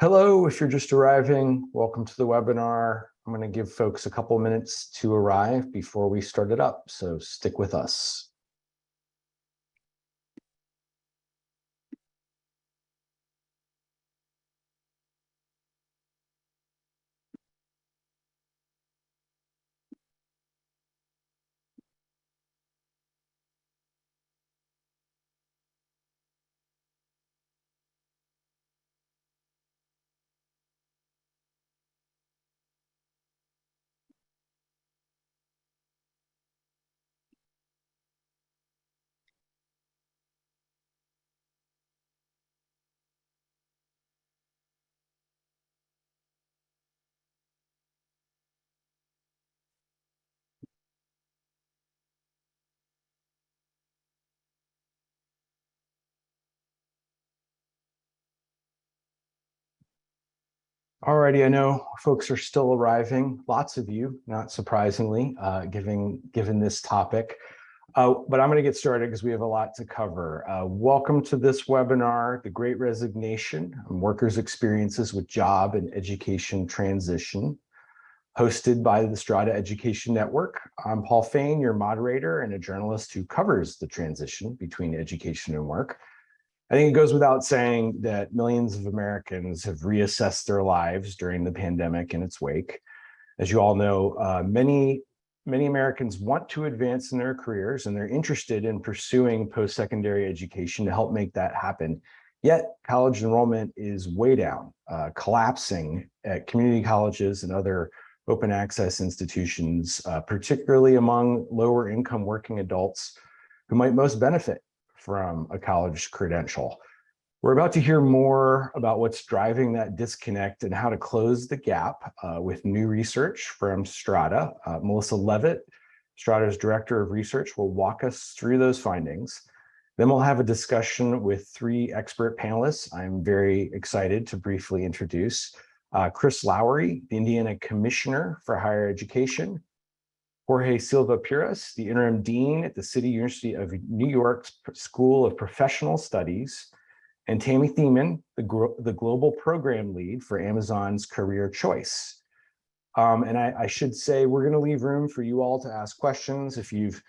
Hello, if you're just arriving, welcome to the webinar. I'm going to give folks a couple minutes to arrive before we start it up, so stick with us. Alrighty, I know folks are still arriving, lots of you, not surprisingly, given this topic. But I'm going to get started because we have a lot to cover. Welcome to this webinar, The Great Resignation, Workers' Experiences with Job and Education Transition, hosted by the Strada Education Network. I'm Paul Fain, your moderator and a journalist who covers the transition between education and work. I think it goes without saying that millions of Americans have reassessed their lives during the pandemic and its wake. As you all know, many Americans want to advance in their careers and they're interested in pursuing post-secondary education to help make that happen. Yet college enrollment is way down, collapsing at community colleges and other open access institutions, particularly among lower income working adults who might most benefit from a college credential. We're about to hear more about what's driving that disconnect and how to close the gap with new research from Strada. Melissa Leavitt, Strada's Director of Research, will walk us through those findings. Then we'll have a discussion with three expert panelists I'm very excited to briefly introduce. Chris Lowery, the Indiana Commissioner for Higher Education, Jorge Silva-Puras, the Interim Dean at the City University of New York's School of Professional Studies, and Tammy Thieman, the Global Program Lead for Amazon's Career Choice. And I should say, we're going to leave room for you all to ask questions. If you've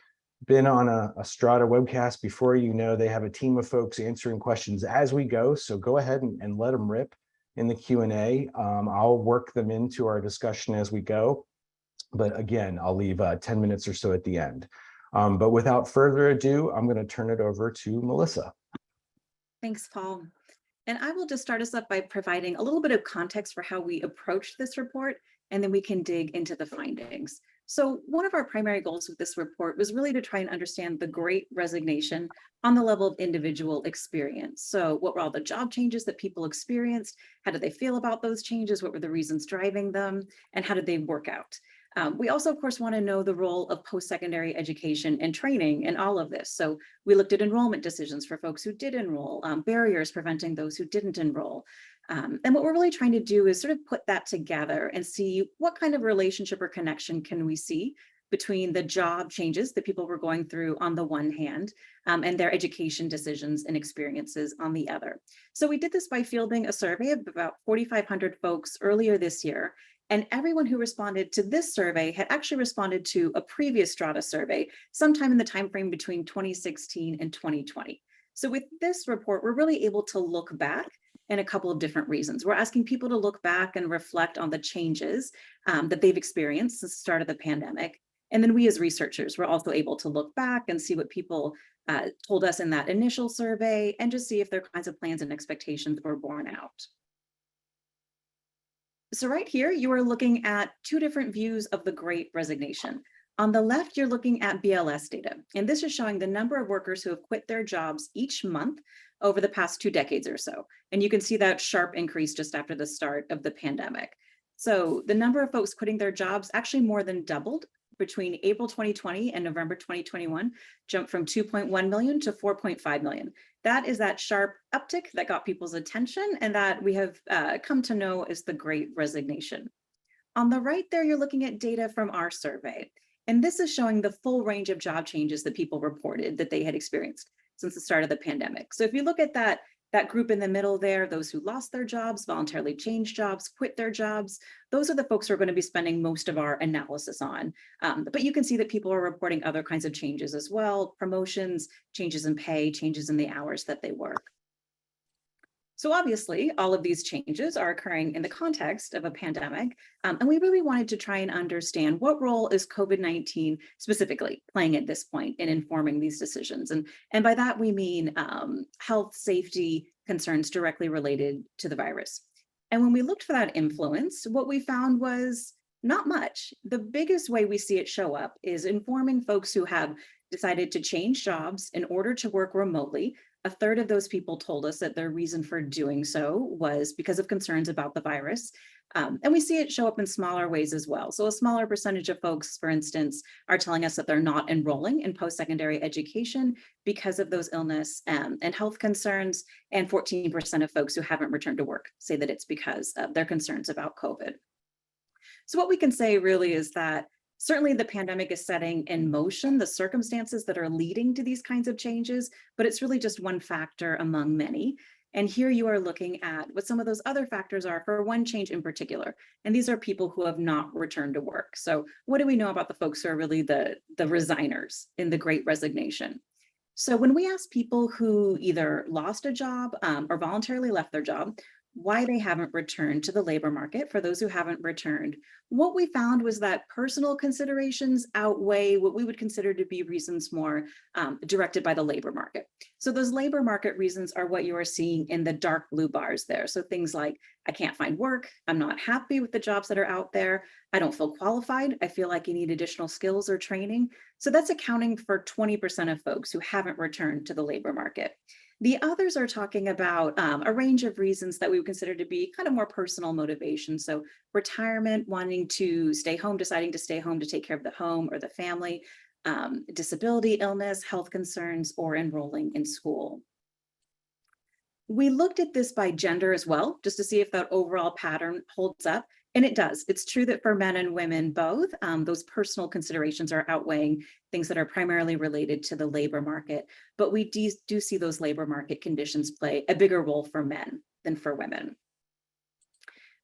been on a Strada webcast before, you know they have a team of folks answering questions as we go, so go ahead and let them rip in the Q&A. I'll work them into our discussion as we go. But again, I'll leave 10 minutes or so at the end. But without further ado, I'm going to turn it over to Melissa. Thanks, Paul. And I will just start us up by providing a little bit of context for how we approached this report, and then we can dig into the findings. So one of our primary goals with this report was really to try and understand the Great Resignation on the level of individual experience. So what were all the job changes that people experienced? How did they feel about those changes? What were the reasons driving them? And how did they work out? We also, of course, want to know the role of post-secondary education and training in all of this. So we looked at enrollment decisions for folks who did enroll, barriers preventing those who didn't enroll. And what we're really trying to do is sort of put that together and see what kind of relationship or connection can we see between the job changes that people were going through on the one hand, and their education decisions and experiences on the other. So we did this by fielding a survey of about 4,500 folks earlier this year. And everyone who responded to this survey had actually responded to a previous Strada survey sometime in the timeframe between 2016 and 2020. So with this report, we're really able to look back in a couple of different reasons. We're asking people to look back and reflect on the changes that they've experienced since the start of the pandemic. And then we as researchers, we're also able to look back and see what people told us in that initial survey and just see if their kinds of plans and expectations were borne out. So right here, you are looking at two different views of the Great Resignation. On the left, you're looking at BLS data, and this is showing the number of workers who have quit their jobs each month over the past 2 decades or so. And you can see that sharp increase just after the start of the pandemic. So the number of folks quitting their jobs actually more than doubled between April 2020 and November 2021, jumped from 2.1 million to 4.5 million. That is that sharp uptick that got people's attention and that we have come to know as the Great Resignation. On the right there, you're looking at data from our survey. And this is showing the full range of job changes that people reported that they had experienced since the start of the pandemic. So if you look at that That group in the middle there, those who lost their jobs, voluntarily changed jobs, quit their jobs, those are the folks who are going to be spending most of our analysis on. But you can see that people are reporting other kinds of changes as well: promotions, changes in pay, changes in the hours that they work. So obviously, all of these changes are occurring in the context of a pandemic, and we really wanted to try and understand what role is COVID-19 specifically playing at this point in informing these decisions. And by that, we mean health, safety concerns directly related to the virus. And when we looked for that influence, what we found was not much. The biggest way we see it show up is informing folks who have decided to change jobs in order to work remotely. A third of those people told us that their reason for doing so was because of concerns about the virus. And we see it show up in smaller ways as well. So a smaller percentage of folks, for instance, are telling us that they're not enrolling in post-secondary education because of those illness and health concerns. And 14% of folks who haven't returned to work say that it's because of their concerns about COVID. So what we can say really is that certainly the pandemic is setting in motion the circumstances that are leading to these kinds of changes, but it's really just one factor among many. And here you are looking at what some of those other factors are for one change in particular. And these are people who have not returned to work. So what do we know about the folks who are really the resigners in the Great Resignation? So when we ask people who either lost a job or voluntarily left their job, why they haven't returned to the labor market, for those who haven't returned, what we found was that personal considerations outweigh what we would consider to be reasons more directed by the labor market. So those labor market reasons are what you are seeing in the dark blue bars there. So things like, I can't find work, I'm not happy with the jobs that are out there, I don't feel qualified, I feel like you need additional skills or training. So that's accounting for 20% of folks who haven't returned to the labor market. The others are talking about a range of reasons that we would consider to be kind of more personal motivation. So retirement, wanting to stay home, deciding to stay home to take care of the home or the family, disability, illness, health concerns, or enrolling in school. We looked at this by gender as well, just to see if that overall pattern holds up. And it does. It's true that for men and women both, those personal considerations are outweighing things that are primarily related to the labor market. But we do see those labor market conditions play a bigger role for men than for women.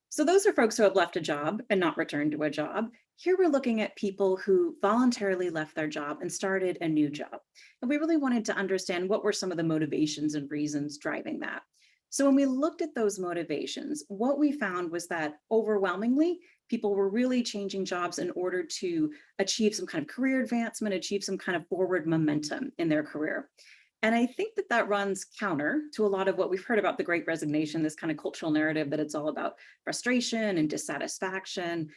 So those are folks who have left a job and not returned to a job. Here we're looking at people who voluntarily left their job and started a new job. And we really wanted to understand what were some of the motivations and reasons driving that. So when we looked at those motivations, what we found was that overwhelmingly, people were really changing jobs in order to achieve some kind of career advancement, achieve some kind of forward momentum in their career. And I think that that runs counter to a lot of what we've heard about the Great Resignation, this kind of cultural narrative that it's all about frustration and dissatisfaction.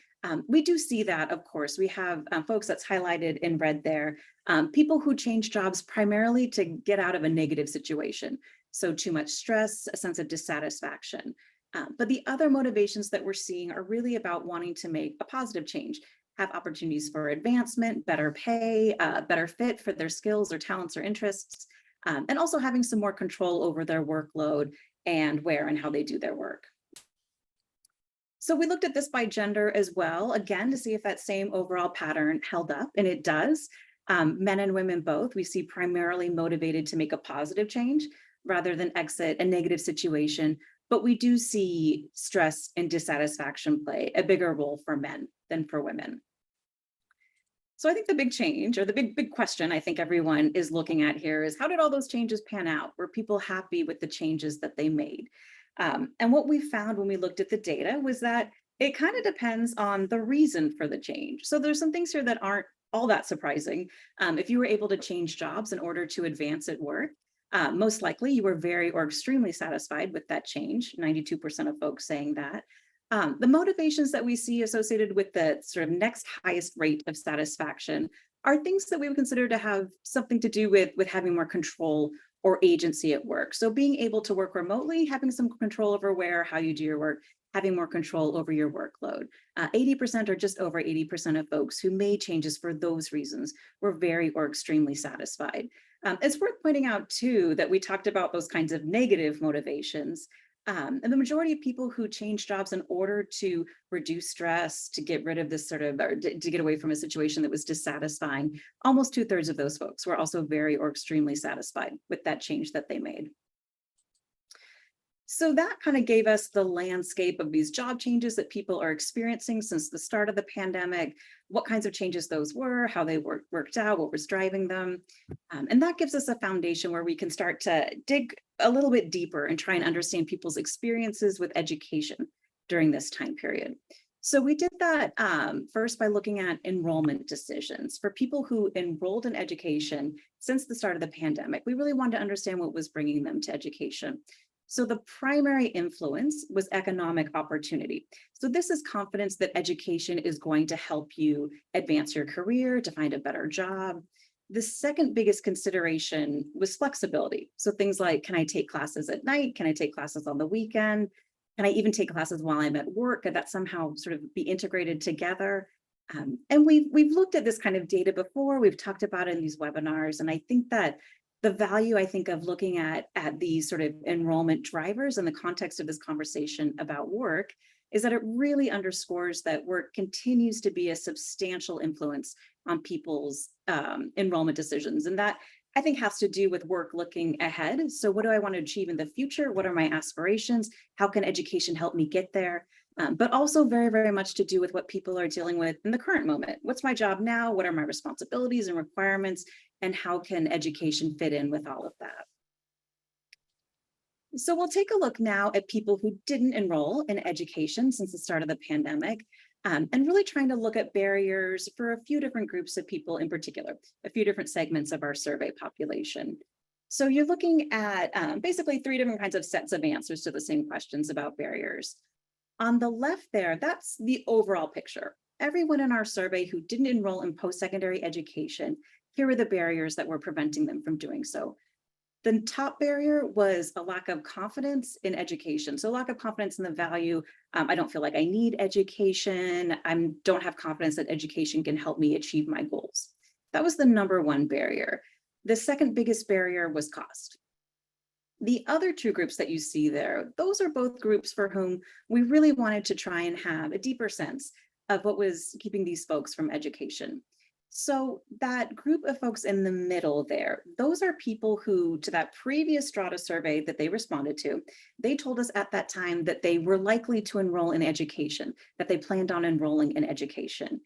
We do see that, of course. We have folks that's highlighted in red there, people who change jobs primarily to get out of a negative situation. So too much stress, a sense of dissatisfaction. But the other motivations that we're seeing are really about wanting to make a positive change, have opportunities for advancement, better pay, better fit for their skills or talents or interests, and also having some more control over their workload and where and how they do their work. So we looked at this by gender as well, again, to see if that same overall pattern held up, and it does. Men and women both, we see primarily motivated to make a positive change rather than exit a negative situation. But we do see stress and dissatisfaction play a bigger role for men than for women. So I think the big change, or the big question I think everyone is looking at here, is how did all those changes pan out? Were people happy with the changes that they made? And what we found when we looked at the data was that it kind of depends on the reason for the change. So there's some things here that aren't all that surprising. If you were able to change jobs in order to advance at work, most likely you were very or extremely satisfied with that change, 92% of folks saying that. The motivations that we see associated with the sort of next highest rate of satisfaction are things that we would consider to have something to do with having more control or agency at work. So being able to work remotely, having some control over where, how you do your work, having more control over your workload. 80% or just over 80% of folks who made changes for those reasons were very or extremely satisfied. It's worth pointing out too that we talked about those kinds of negative motivations. And the majority of people who change jobs in order to reduce stress, to get rid of this sort of, or to get away from a situation that was dissatisfying, almost 2/3 of those folks were also very or extremely satisfied with that change that they made. So that kind of gave us the landscape of these job changes that people are experiencing since the start of the pandemic, what kinds of changes those were, how they worked out, what was driving them. And that gives us a foundation where we can start to dig a little bit deeper and try and understand people's experiences with education during this time period. So we did that first by looking at enrollment decisions. For people who enrolled in education since the start of the pandemic, we really wanted to understand what was bringing them to education. So the primary influence was economic opportunity. So this is confidence that education is going to help you advance your career, to find a better job. The second biggest consideration was flexibility. So things like, can I take classes at night? Can I take classes on the weekend? Can I even take classes while I'm at work? Could that somehow sort of be integrated together? And we've looked at this kind of data before. We've talked about it in these webinars, and I think that the value, I think, of looking at these sort of enrollment drivers in the context of this conversation about work is that it really underscores that work continues to be a substantial influence on people's enrollment decisions. And that, I think, has to do with work looking ahead. So what do I want to achieve in the future? What are my aspirations? How can education help me get there? But also very, very much to do with what people are dealing with in the current moment. What's my job now? What are my responsibilities and requirements? And how can education fit in with all of that? So we'll take a look now at people who didn't enroll in education since the start of the pandemic, and really trying to look at barriers for a few different groups of people in particular, a few different segments of our survey population. So you're looking at basically three different kinds of sets of answers to the same questions about barriers. On the left there, that's the overall picture. Everyone in our survey who didn't enroll in post-secondary education, here are the barriers that were preventing them from doing so. The top barrier was a lack of confidence in education. So lack of confidence in the value. I don't feel like I need education. I don't have confidence that education can help me achieve my goals. That was the number one barrier. The second biggest barrier was cost. The other two groups that you see there, those are both groups for whom we really wanted to try and have a deeper sense of what was keeping these folks from education. So that group of folks in the middle there, those are people who, to that previous Strada survey that they responded to, they told us at that time that they were likely to enroll in education, that they planned on enrolling in education.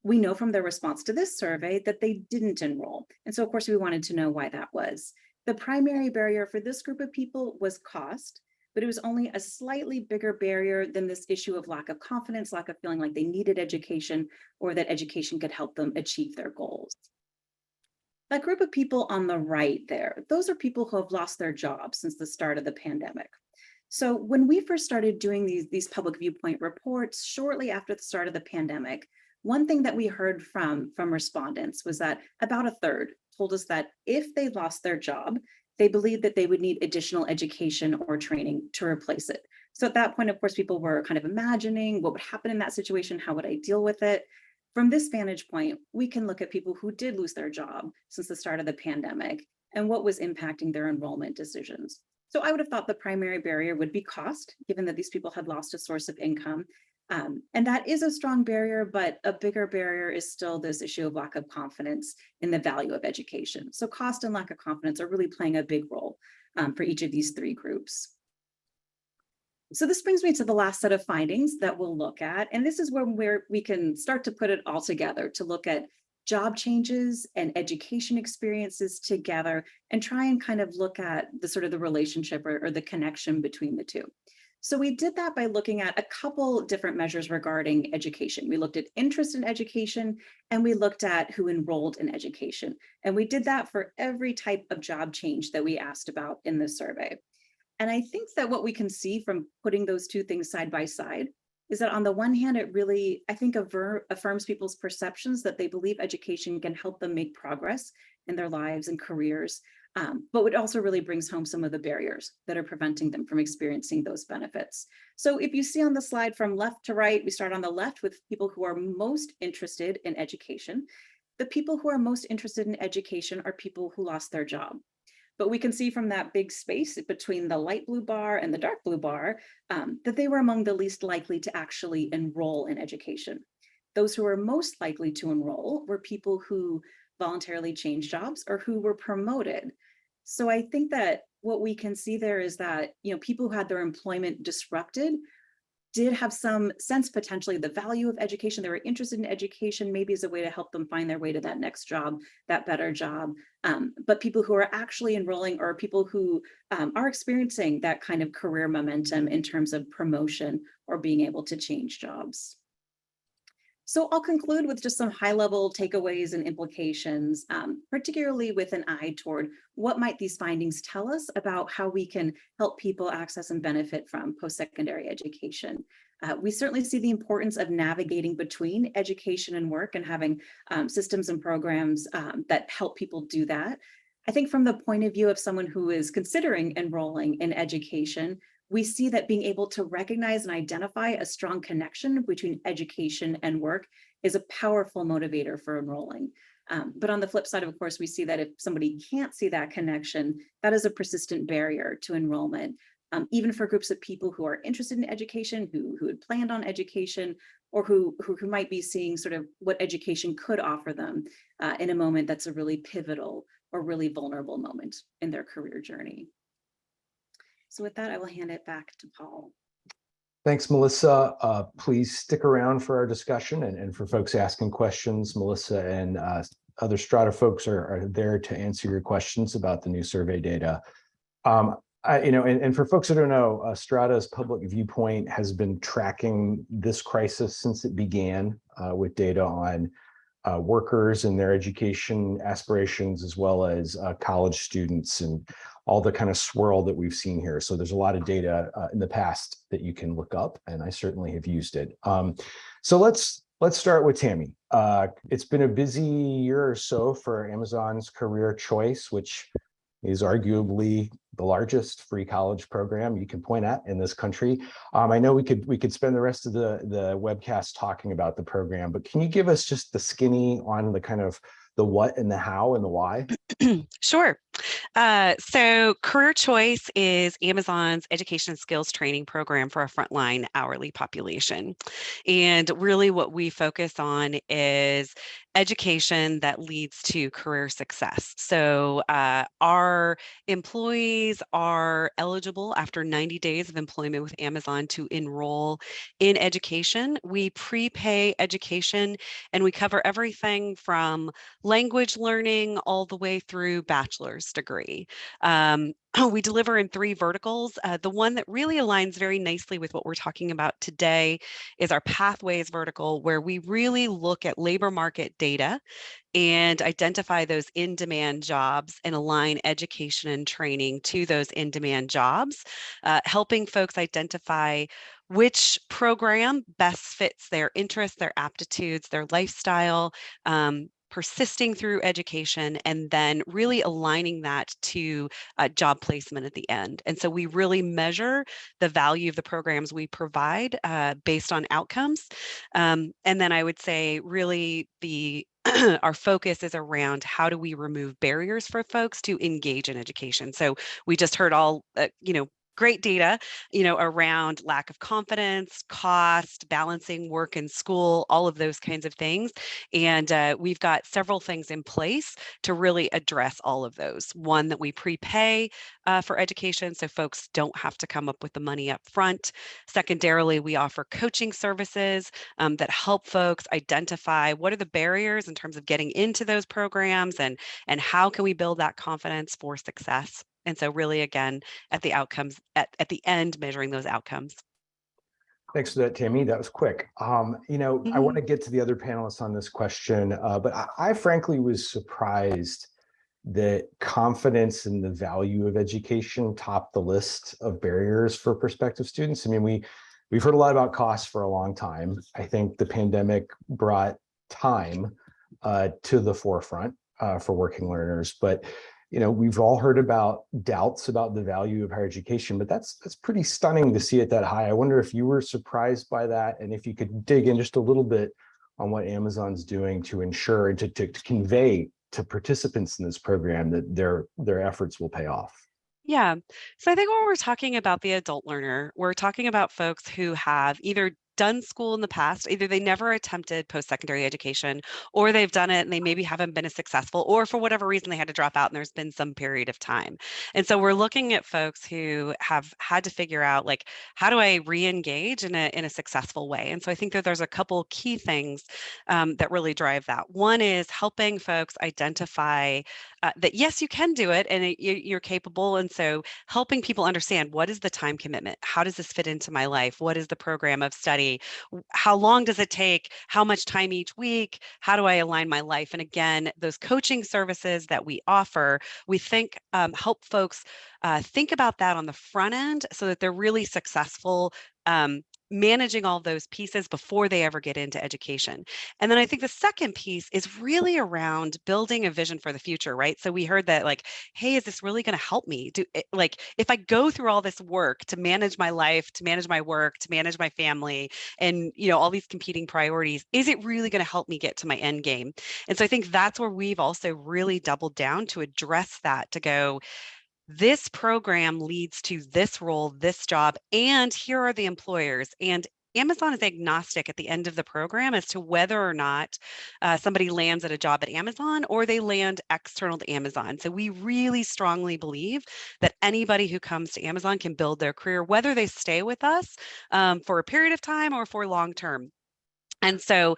We know from their response to this survey that they didn't enroll. And so of course we wanted to know why that was. The primary barrier for this group of people was cost, but it was only a slightly bigger barrier than this issue of lack of confidence, lack of feeling like they needed education or that education could help them achieve their goals. That group of people on the right there, those are people who have lost their jobs since the start of the pandemic. So when we first started doing these public viewpoint reports shortly after the start of the pandemic, one thing that we heard from respondents was that about a third told us that if they lost their job, they believed that they would need additional education or training to replace it. So at that point, of course, people were kind of imagining what would happen in that situation, how would I deal with it? From this vantage point, we can look at people who did lose their job since the start of the pandemic and what was impacting their enrollment decisions. So I would have thought the primary barrier would be cost, given that these people had lost a source of income. And that is a strong barrier, but a bigger barrier is still this issue of lack of confidence in the value of education. So cost and lack of confidence are really playing a big role for each of these three groups. So this brings me to the last set of findings that we'll look at. And this is where we can start to put it all together to look at job changes and education experiences together and try and kind of look at the sort of the relationship or the connection between the two. So we did that by looking at a couple different measures regarding education. We looked at interest in education and we looked at who enrolled in education. And we did that for every type of job change that we asked about in the survey. And I think that what we can see from putting those two things side by side is that on the one hand, it really, I think, affirms people's perceptions that they believe education can help them make progress in their lives and careers, but it also really brings home some of the barriers that are preventing them from experiencing those benefits. So if you see on the slide from left to right, we start on the left with people who are most interested in education. The people who are most interested in education are people who lost their job. But we can see from that big space between the light blue bar and the dark blue bar that they were among the least likely to actually enroll in education. Those who were most likely to enroll were people who voluntarily changed jobs or who were promoted. So I think that what we can see there is that, people who had their employment disrupted did have some sense potentially the value of education. They were interested in education, maybe as a way to help them find their way to that next job, that better job. But people who are actually enrolling, or people who are experiencing that kind of career momentum in terms of promotion or being able to change jobs. So I'll conclude with just some high-level takeaways and implications, particularly with an eye toward what might these findings tell us about how we can help people access and benefit from post-secondary education. We certainly see the importance of navigating between education and work and having systems and programs that help people do that. I think from the point of view of someone who is considering enrolling in education, we see that being able to recognize and identify a strong connection between education and work is a powerful motivator for enrolling. But on the flip side, of course, we see that if somebody can't see that connection, that is a persistent barrier to enrollment, even for groups of people who are interested in education, who had planned on education, or who might be seeing sort of what education could offer them in a moment that's a really pivotal or really vulnerable moment in their career journey. So with that, I will hand it back to Paul. Thanks, Melissa. Please stick around for our discussion and for folks asking questions. Melissa and other Strada folks are there to answer your questions about the new survey data. And for folks who don't know, Strada's Public Viewpoint has been tracking this crisis since it began with data on workers and their education aspirations, as well as college students and all the kind of swirl that we've seen here. So there's a lot of data in the past that you can look up, and I certainly have used it. So let's start with Tammy. It's been a busy year or so for Amazon's Career Choice, which is arguably the largest free college program you can point at in this country. I know we could spend the rest of the webcast talking about the program, but can you give us just the skinny on the kind of the what and the how and the why? Sure. So Career Choice is Amazon's education and skills training program for a frontline hourly population. And really what we focus on is education that leads to career success. So our employees are eligible after 90 days of employment with Amazon to enroll in education. We prepay education, and we cover everything from language learning all the way through bachelor's degree. We deliver in 3 verticals. The one that really aligns very nicely with what we're talking about today is our pathways vertical, where we really look at labor market data and identify those in-demand jobs and align education and training to those in-demand jobs, helping folks identify which program best fits their interests, their aptitudes, their lifestyle, persisting through education, and then really aligning that to job placement at the end. And so we really measure the value of the programs we provide based on outcomes. And then I would say really our focus is around how do we remove barriers for folks to engage in education. So we just heard all, great data, around lack of confidence, cost, balancing work and school, all of those kinds of things. And we've got several things in place to really address all of those. One, that we prepay for education, so folks don't have to come up with the money up front. Secondarily, we offer coaching services that help folks identify what are the barriers in terms of getting into those programs, and how can we build that confidence for success. And so really, again, at the outcomes, at the end, measuring those outcomes. Thanks for that, Tammy. That was quick. I want to get to the other panelists on this question, but I frankly was surprised that confidence in the value of education topped the list of barriers for prospective students. I mean, we've heard a lot about costs for a long time. I think the pandemic brought time to the forefront for working learners, but we've all heard about doubts about the value of higher education, but that's pretty stunning to see it that high. I wonder if you were surprised by that, and if you could dig in just a little bit on what Amazon's doing to ensure and to convey to participants in this program that their efforts will pay off. Yeah. So I think when we're talking about the adult learner, we're talking about folks who have either done school in the past. Either they never attempted post-secondary education, or they've done it and they maybe haven't been as successful, or for whatever reason they had to drop out and there's been some period of time. And so we're looking at folks who have had to figure out, like, how do I re-engage in a successful way? And so I think that there's a couple key things that really drive that. One is helping folks identify that yes, you can do it, and you're capable. And so helping people understand, what is the time commitment? How does this fit into my life? What is the program of study? How long does it take? How much time each week? How do I align my life? And again, those coaching services that we offer, we think help folks think about that on the front end so that they're really successful managing all those pieces before they ever get into education. And then I think the second piece is really around building a vision for the future, right? So we heard that, like, hey, is this really going to help me? Like, if I go through all this work to manage my life, to manage my work, to manage my family, and, you know, all these competing priorities, is it really going to help me get to my end game? And so I think that's where we've also really doubled down to address that, to go, this program leads to this role, this job, and here are the employers. And Amazon is agnostic at the end of the program as to whether or not somebody lands at a job at Amazon or they land external to Amazon. So we really strongly believe that anybody who comes to Amazon can build their career, whether they stay with us for a period of time or for long term. And so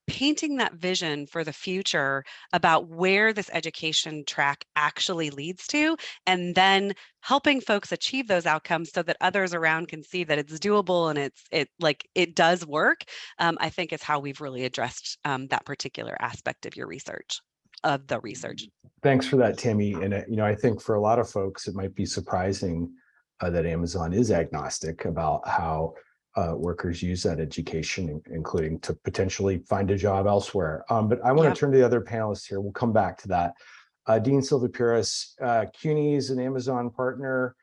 painting that vision for the future about where this education track actually leads to, and then helping folks achieve those outcomes so that others around can see that it's doable and it does work, I think is how we've really addressed that particular aspect of the research. Thanks for that, Tammy. And you know, I think for a lot of folks, it might be surprising that Amazon is agnostic about how workers use that education, including to potentially find a job elsewhere. But I want to turn to the other panelists here. We'll come back to that. Dean Silva-Puras, CUNY is an Amazon partner.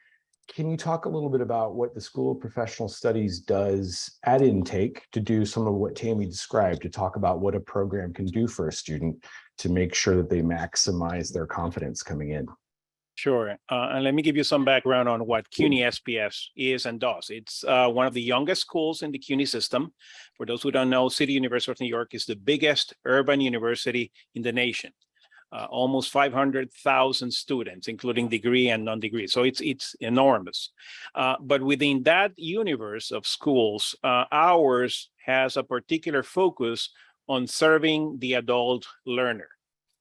Can you talk a little bit about what the School of Professional Studies does at intake to do some of what Tammy described, to talk about what a program can do for a student to make sure that they maximize their confidence coming in? Sure. And let me give you some background on what CUNY SPS is and does. It's one of the youngest schools in the CUNY system. For those who don't know, City University of New York is the biggest urban university in the nation. Almost 500,000 students, including degree and non-degree. So it's enormous. But within that universe of schools, ours has a particular focus on serving the adult learner.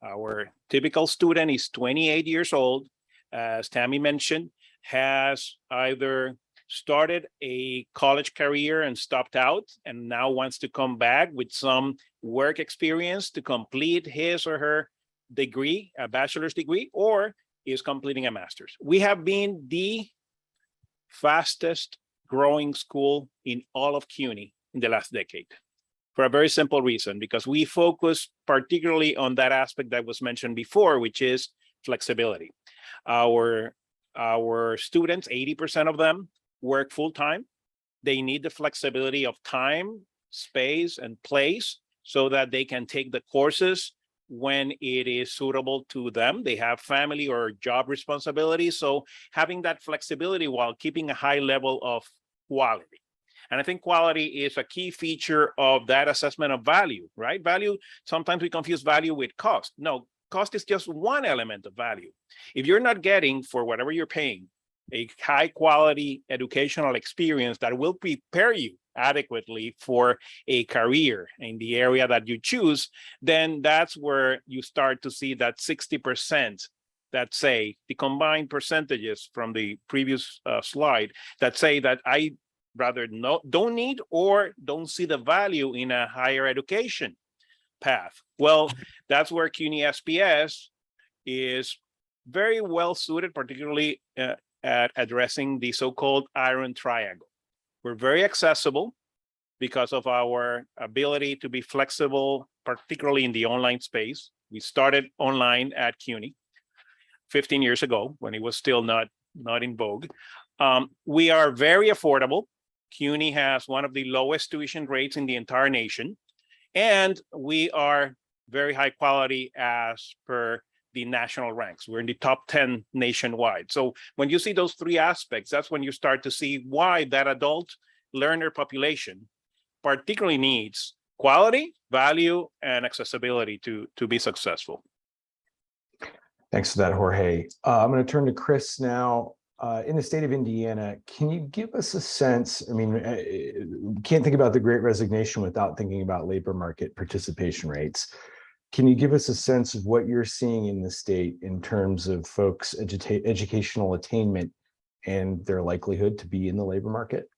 Our typical student is 28 years old, as Tammy mentioned, has either started a college career and stopped out and now wants to come back with some work experience to complete his or her degree, a bachelor's degree, or is completing a master's. We have been the fastest growing school in all of CUNY in the last decade, for a very simple reason, because we focus particularly on that aspect that was mentioned before, which is flexibility. Our students, 80% of them work full-time. They need the flexibility of time, space, and place so that they can take the courses when it is suitable to them. They have family or job responsibilities. So having that flexibility while keeping a high level of quality. And I think quality is a key feature of that assessment of value, right? Value, sometimes we confuse value with cost. No, cost is just one element of value. If you're not getting, for whatever you're paying, a high quality educational experience that will prepare you adequately for a career in the area that you choose, then that's where you start to see that 60% that say, the combined percentages from the previous slide, that say that I rather don't need or don't see the value in a higher education path. Well, that's where CUNY SPS is very well suited, particularly at addressing the so-called iron triangle. We're very accessible because of our ability to be flexible, particularly in the online space. We started online at CUNY 15 years ago when it was still not in vogue. We are very affordable. CUNY has one of the lowest tuition rates in the entire nation, and we are very high quality as per the national ranks. We're in the top 10 nationwide. So when you see those three aspects, that's when you start to see why that adult learner population particularly needs quality, value, and accessibility to be successful. Thanks for that, Jorge. I'm going to turn to Chris now. In the state of Indiana, can you give us a sense? I mean, can't think about the Great Resignation without thinking about labor market participation rates. Can you give us a sense of what you're seeing in the state in terms of folks' educational attainment and their likelihood to be in the labor market?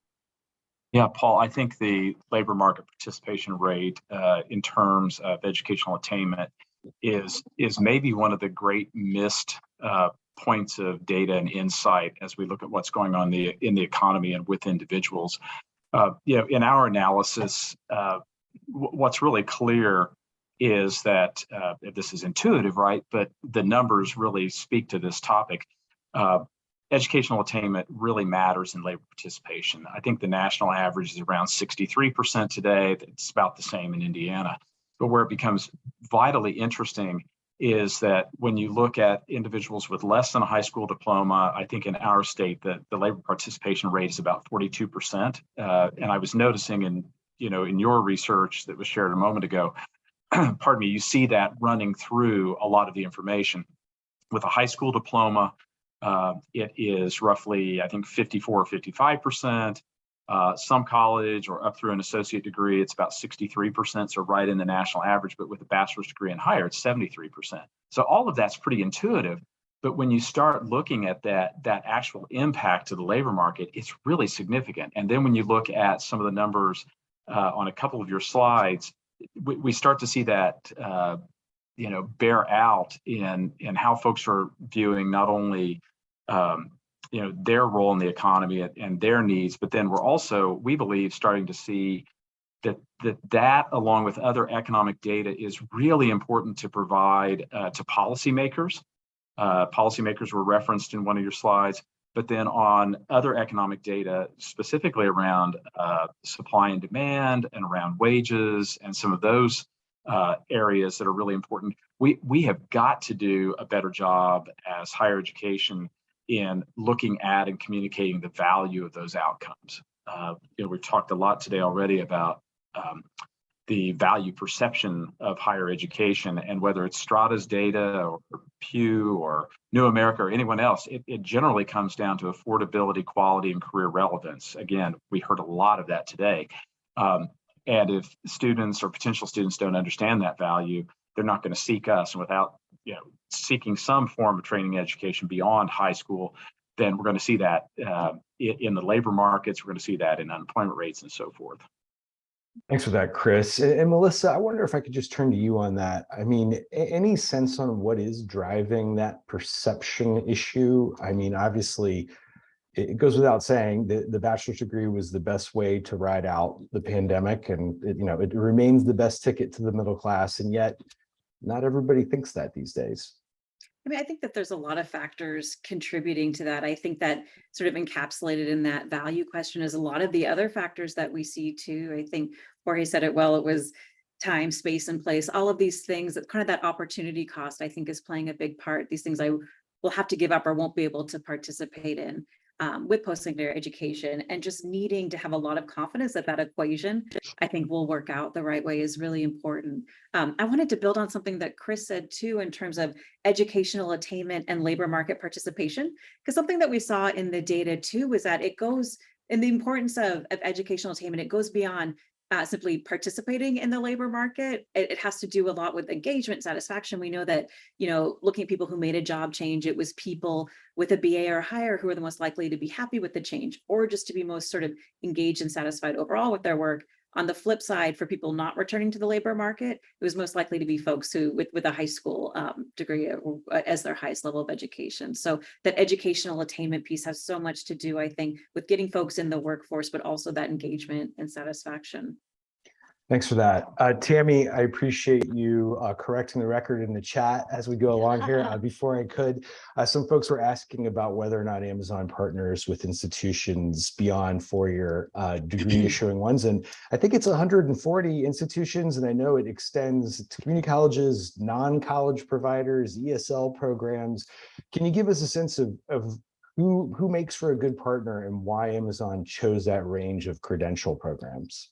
Yeah, Paul, I think the labor market participation rate in terms of educational attainment is maybe one of the great missed points of data and insight as we look at what's going on in the economy and with individuals. In our analysis, what's really clear is that this is intuitive, right? But the numbers really speak to this topic. Educational attainment really matters in labor participation. I think the national average is around 63% today. It's about the same in Indiana. But where it becomes vitally interesting is that when you look at individuals with less than a high school diploma, I think in our state that the labor participation rate is about 42%. And I was noticing in your research that was shared a moment ago, pardon me, you see that running through a lot of the information. With a high school diploma, it is roughly, I think, 54 or 55%. Some college or up through an associate degree, it's about 63%, so right in the national average, but with a bachelor's degree and higher, it's 73%. So all of that's pretty intuitive, but when you start looking at that actual impact to the labor market, it's really significant. And then when you look at some of the numbers on a couple of your slides, we start to see that bear out in how folks are viewing not only their role in the economy and their needs, but then we're also, we believe, starting to see that along with other economic data is really important to provide to policymakers. Policymakers were referenced in one of your slides, but then on other economic data, specifically around supply and demand and around wages and some of those areas that are really important. We have got to do a better job as higher education in looking at and communicating the value of those outcomes. We've talked a lot today already about the value perception of higher education, and whether it's Strada's data or Pew or New America or anyone else, it generally comes down to affordability, quality, and career relevance. Again, we heard a lot of that today. And if students or potential students don't understand that value, they're not going to seek us. And without seeking some form of training education beyond high school, then we're going to see that in the labor markets. We're going to see that in unemployment rates and so forth. Thanks for that, Chris. And Melissa, I wonder if I could just turn to you on that. I mean, any sense on what is driving that perception issue? I mean, obviously, it goes without saying that the bachelor's degree was the best way to ride out the pandemic, and it remains the best ticket to the middle class, and yet not everybody thinks that these days. I mean, I think that there's a lot of factors contributing to that. I think that sort of encapsulated in that value question is a lot of the other factors that we see too. I think Jorge said it well. It was time, space, and place. All of these things, that kind of that opportunity cost, I think, is playing a big part. These things I will have to give up or won't be able to participate in with post-secondary education, and just needing to have a lot of confidence that equation, I think, will work out the right way is really important. I wanted to build on something that Chris said too, in terms of educational attainment and labor market participation, because something that we saw in the data too was that it goes, in the importance of educational attainment, it goes beyond simply participating in the labor market. It has to do a lot with engagement, satisfaction. We know that, looking at people who made a job change, it was people with a B.A. or higher who are the most likely to be happy with the change, or just to be most sort of engaged and satisfied overall with their work. On the flip side, for people not returning to the labor market, it was most likely to be folks who with a high school degree as their highest level of education. So that educational attainment piece has so much to do, I think, with getting folks in the workforce, but also that engagement and satisfaction. Thanks for that. Tammy, I appreciate you correcting the record in the chat as we go along here. Before I could, some folks were asking about whether or not Amazon partners with institutions beyond four-year degree issuing ones. And I think it's 140 institutions, and I know it extends to community colleges, non-college providers, ESL programs. Can you give us a sense of who makes for a good partner and why Amazon chose that range of credential programs?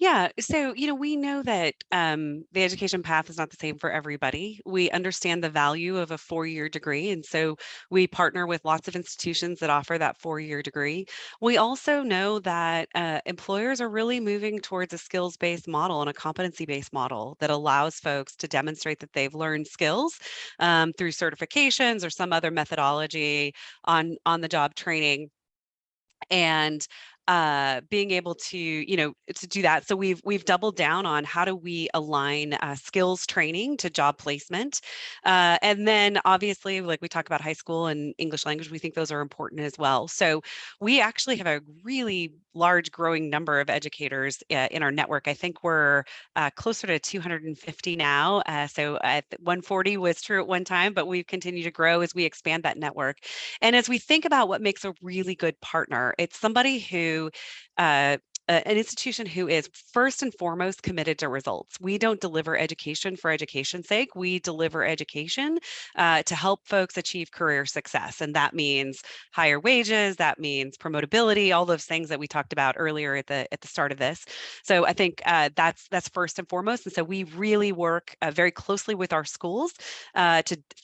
Yeah, so we know that the education path is not the same for everybody. We understand the value of a 4-year degree, and so we partner with lots of institutions that offer that 4-year degree. We also know that employers are really moving towards a skills-based model and a competency-based model that allows folks to demonstrate that they've learned skills through certifications or some other methodology on the job training, and being able to to do that. So we've doubled down on how do we align skills training to job placement, and then obviously, like we talk about high school and English language, we think those are important as well. So we actually have a really large growing number of educators in our network. I think we're closer to 250 now. So 140 was true at one time, but we've continued to grow as we expand that network. And as we think about what makes a really good partner, it's somebody who an institution who is first and foremost committed to results. We don't deliver education for education's sake. We deliver education to help folks achieve career success. And that means higher wages, that means promotability, all those things that we talked about earlier at the start of this. So I think that's first and foremost. And so we really work very closely with our schools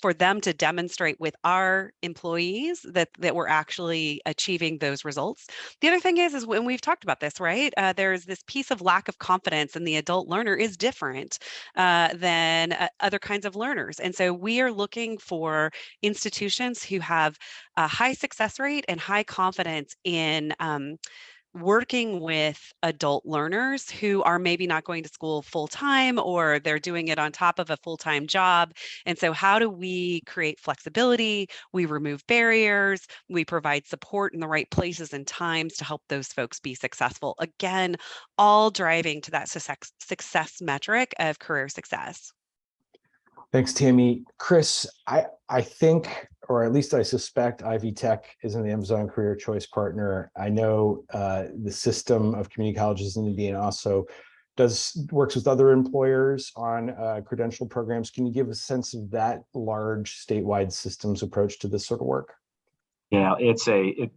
for them to demonstrate with our employees that we're actually achieving those results. The other thing is when we've talked about this, right? There's this piece of lack of confidence, and the adult learner is different than other kinds of learners. And so we are looking for institutions who have a high success rate and high confidence in working with adult learners who are maybe not going to school full time, or they're doing it on top of a full-time job. And so how do we create flexibility? We remove barriers, we provide support in the right places and times to help those folks be successful. Again, all driving to that success metric of career success. Thanks, Tammy. Chris, I think, or at least I suspect, Ivy Tech is an Amazon Career Choice partner. I know the system of community colleges in Indiana also works with other employers on credential programs. Can you give a sense of that large statewide systems approach to this sort of work? Yeah, it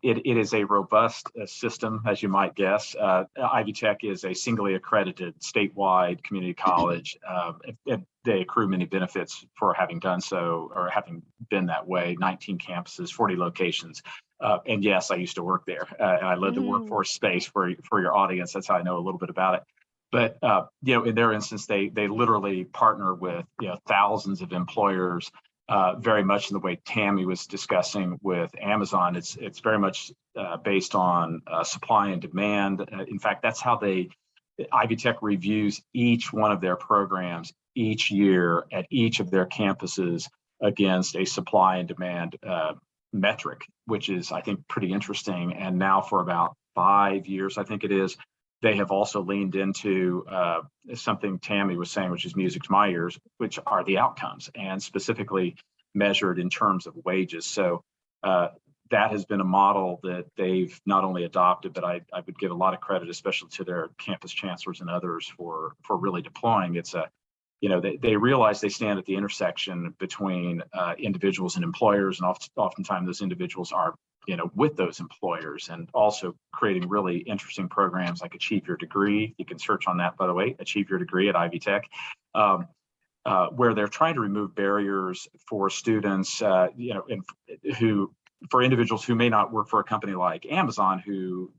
is a robust system, as you might guess. Ivy Tech is a singly accredited statewide community college. They accrue many benefits for having done so, or having been that way. 19 campuses, 40 locations. And yes, I used to work there. I led the workforce space for your audience. That's how I know a little bit about it. But in their instance, they literally partner with thousands of employers. Very much in the way Tammy was discussing with Amazon. It's very much based on supply and demand. In fact, that's how Ivy Tech reviews each one of their programs each year at each of their campuses against a supply and demand metric, which is, I think, pretty interesting. And now for about 5 years, I think it is, they have also leaned into something Tammy was saying, which is music to my ears, which are the outcomes, and specifically measured in terms of wages. So that has been a model that they've not only adopted, but I would give a lot of credit, especially to their campus chancellors and others, for really deploying. It's they realize they stand at the intersection between individuals and employers, and oftentimes those individuals are with those employers, and also creating really interesting programs like Achieve Your Degree. You can search on that, by the way, Achieve Your Degree at Ivy Tech, where they're trying to remove barriers for students, for individuals who may not work for a company like Amazon, who,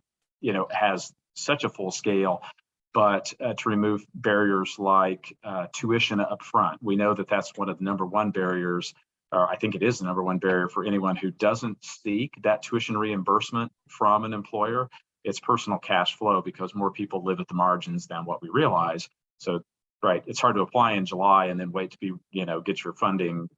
has such a full scale, but to remove barriers like tuition up front. We know that that's one of the number one barriers, or I think it is the number one barrier for anyone who doesn't seek that tuition reimbursement from an employer. It's personal cash flow, because more people live at the margins than what we realize. So, right, it's hard to apply in July and then wait to be, get your funding,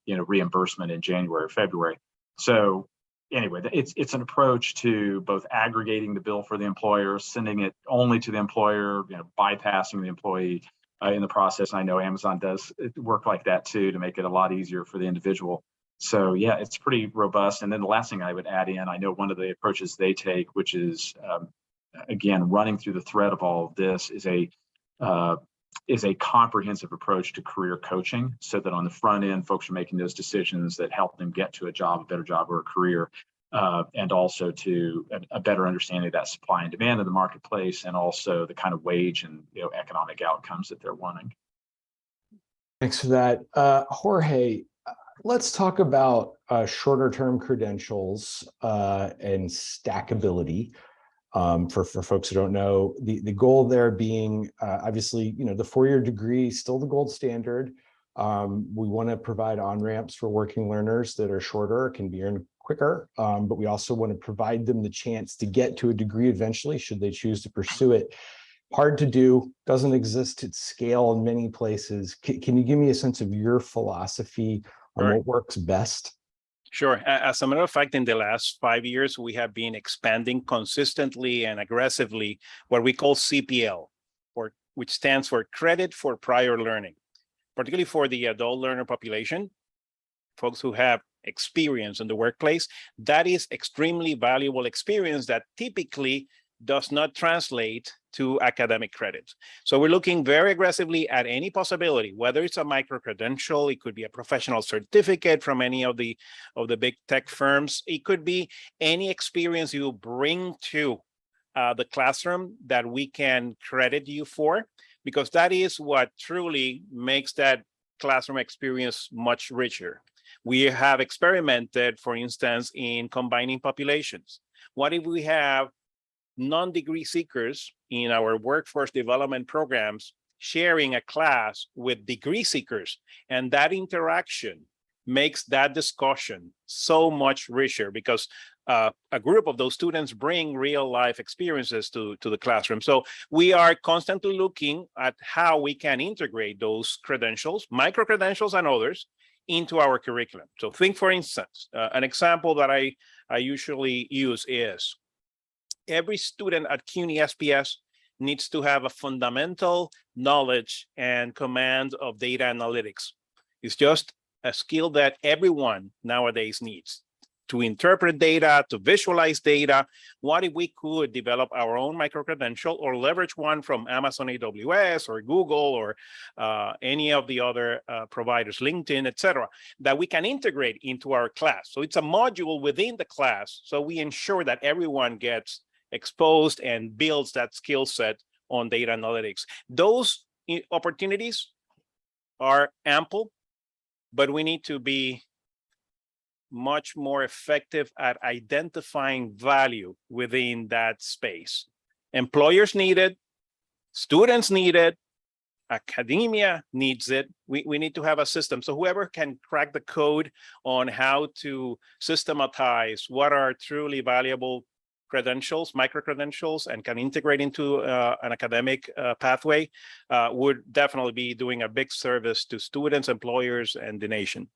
reimbursement in January or February. So anyway, it's an approach to both aggregating the bill for the employer, sending it only to the employer, bypassing the employee in the process. I know Amazon does work like that too, to make it a lot easier for the individual. So yeah, it's pretty robust. And then the last thing I would add in, I know one of the approaches they take, which is again running through the thread of all of this, is a comprehensive approach to career coaching, so that on the front end, folks are making those decisions that help them get to a job, a better job, or a career. and also to a better understanding of that supply and demand of the marketplace, and also the kind of wage and economic outcomes that they're wanting. Thanks for that. Jorge, let's talk about shorter term credentials and stackability. For folks who don't know, the goal there being obviously, the 4-year degree is still the gold standard. We want to provide on-ramps for working learners that are shorter, can be earned quicker, but we also want to provide them the chance to get to a degree eventually, should they choose to pursue it. Hard to do, doesn't exist at scale in many places. Can you give me a sense of your philosophy on what works best? Sure. As a matter of fact, in the last 5 years, we have been expanding consistently and aggressively what we call CPL, which stands for Credit for Prior Learning, particularly for the adult learner population, folks who have experience in the workplace. That is extremely valuable experience that typically does not translate to academic credit. So we're looking very aggressively at any possibility, whether it's a micro-credential, it could be a professional certificate from any of the big tech firms. It could be any experience you bring to the classroom that we can credit you for, because that is what truly makes that classroom experience much richer. We have experimented, for instance, in combining populations. What if we have non-degree seekers in our workforce development programs sharing a class with degree seekers? And that interaction makes that discussion so much richer, because a group of those students bring real life experiences to the classroom. So we are constantly looking at how we can integrate those credentials, micro-credentials and others, into our curriculum. So think, for instance, an example that I usually use is every student at CUNY SPS needs to have a fundamental knowledge and command of data analytics. It's just a skill that everyone nowadays needs to interpret data, to visualize data. What if we could develop our own micro-credential or leverage one from Amazon AWS or Google or any of the other providers, LinkedIn, etc., that we can integrate into our class? So it's a module within the class. So we ensure that everyone gets exposed and builds that skill set on data analytics. Those opportunities are ample, but we need to be much more effective at identifying value within that space. Employers need it, students need it, academia needs it. We need to have a system. So whoever can crack the code on how to systematize what are truly valuable credentials, micro-credentials, and can integrate into an academic pathway would definitely be doing a big service to students, employers, and the nation.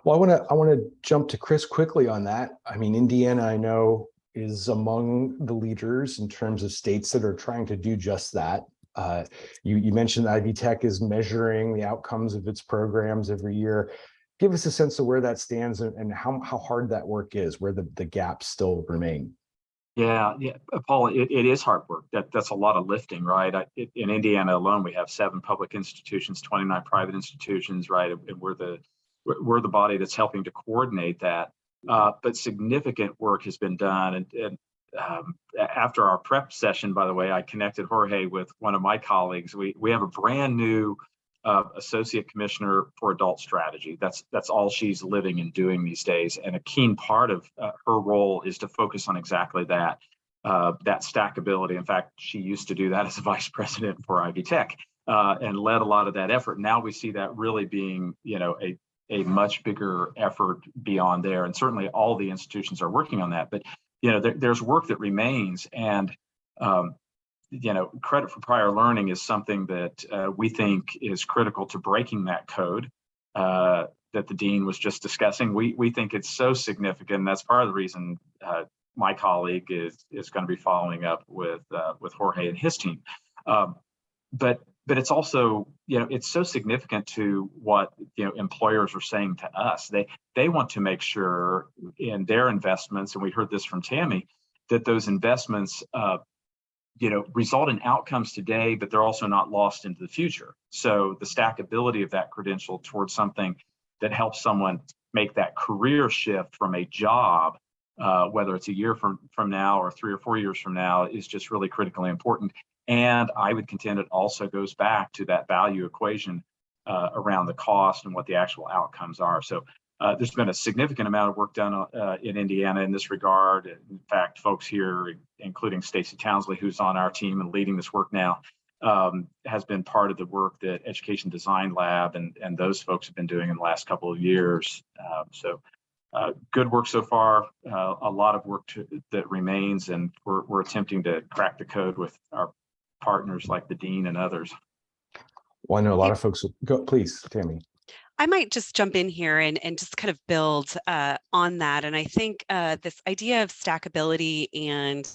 Well, I want to jump to Chris quickly on that. I mean, Indiana, I know, is among the leaders in terms of states that are trying to do just that. You mentioned Ivy Tech is measuring the outcomes of its programs every year. Give us a sense of where that stands and how hard that work is, where the gaps still remain. Yeah, Paul, it is hard work. That's a lot of lifting, right? In Indiana alone, we have 7 public institutions, 29 private institutions, right? And we're the body that's helping to coordinate that. But significant work has been done. And after our prep session, by the way, I connected Jorge with one of my colleagues. We have a brand new associate commissioner for adult strategy. That's all she's living and doing these days. And a keen part of her role is to focus on exactly that stackability. In fact, she used to do that as a vice president for Ivy Tech and led a lot of that effort. Now we see that really being, a much bigger effort beyond there. And certainly all the institutions are working on that. But, there's work that remains. And credit for prior learning is something that we think is critical to breaking that code that the dean was just discussing. We think it's so significant. And that's part of the reason my colleague is going to be following up with Jorge and his team. But it's also, it's so significant to what employers are saying to us. They want to make sure in their investments, and we heard this from Tammy, that those investments result in outcomes today, but they're also not lost into the future. So the stackability of that credential towards something that helps someone make that career shift from a job whether it's a year from now or 3 or 4 years from now, is just really critically important. And I would contend it also goes back to that value equation around the cost and what the actual outcomes are. So there's been a significant amount of work done in Indiana in this regard. In fact, folks here, including Stacy Townsley, who's on our team and leading this work now, has been part of the work that Education Design Lab and those folks have been doing in the last couple of years. Good work so far, a lot of work that remains, and we're attempting to crack the code with our partners like the Dean and others. Well, I know a lot of folks. Go, please, Tammy. I might just jump in here and just kind of build on that. And I think this idea of stackability and